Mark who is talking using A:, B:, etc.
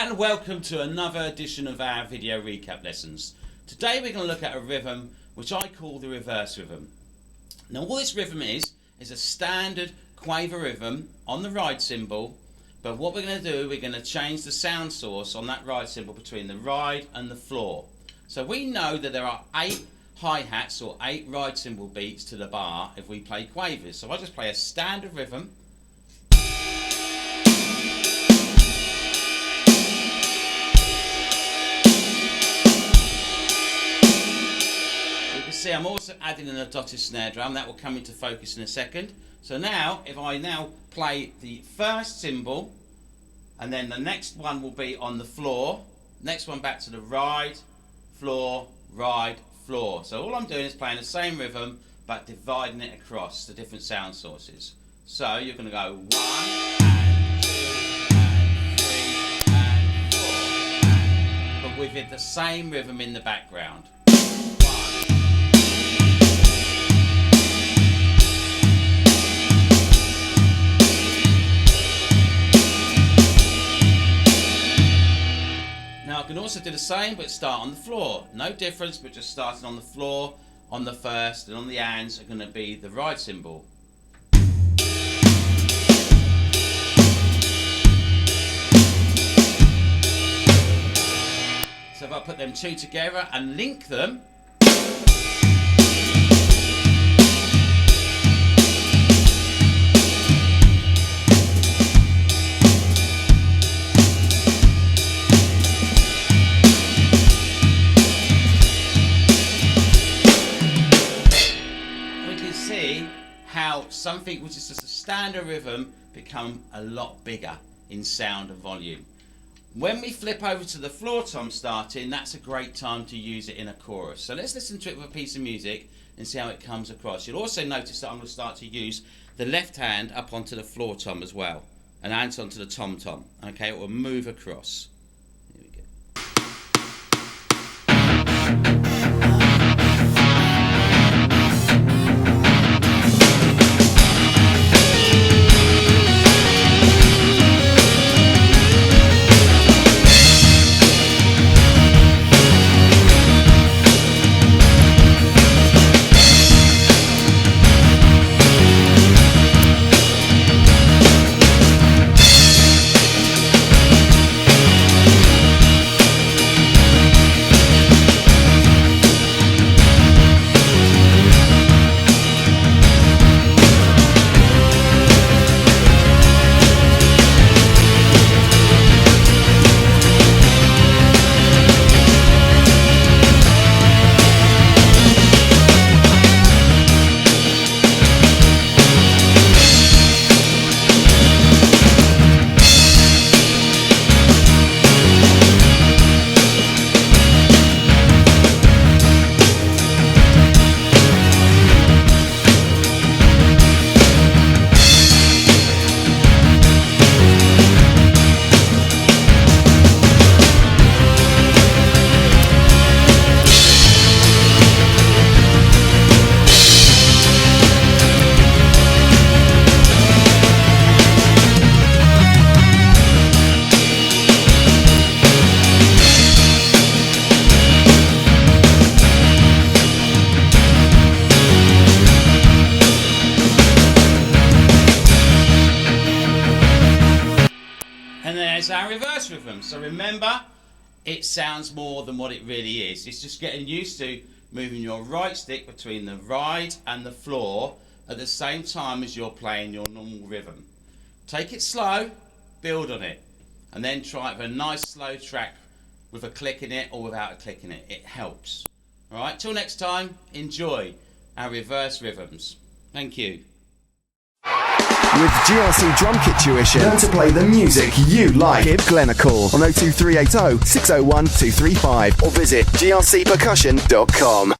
A: and welcome to another edition of our video recap lessons. Today we're going to look at a rhythm which I call the reverse rhythm. Now what this rhythm is a standard quaver rhythm on the ride cymbal, but what we're going to do, we're going to change the sound source on that ride cymbal between the ride and the floor. So we know that there are 8 hi-hats or 8 ride cymbal beats to the bar if we play quavers. So I just play a standard rhythm. See, I'm also adding in a dotted snare drum that will come into focus in a second. So now, if I now play the first cymbal, and then the next one will be on the floor, next one back to the ride, floor, ride, floor. So all I'm doing is playing the same rhythm, but dividing it across the different sound sources. So you're going to go 1 and 2 and 3 and 4, but with it the same rhythm in the background. Now I can also do the same but start on the floor. No difference, but just starting on the floor, on the first, and on the hands are going to be the ride cymbal. So if I put them two together and link them, see how something which is just a standard rhythm become a lot bigger in sound and volume. When we flip over to the floor tom starting, that's a great time to use it in a chorus. So let's listen to it with a piece of music and see how it comes across. You'll also notice that I'm going to start to use the left hand up onto the floor tom as well, and hands onto the tom tom. Okay, it will move across. Here we go. And there's our reverse rhythm. So remember, it sounds more than what it really is. It's just getting used to moving your right stick between the ride and the floor at the same time as you're playing your normal rhythm. Take it slow, build on it, and then try it with a nice slow track with a click in it or without a click in it. It helps. Alright, till next time, enjoy our reverse rhythms. Thank you.
B: With GRC Drum Kit Tuition, learn to play the music you like. Give Glenn a call on 02380 601 235 or visit grcpercussion.com.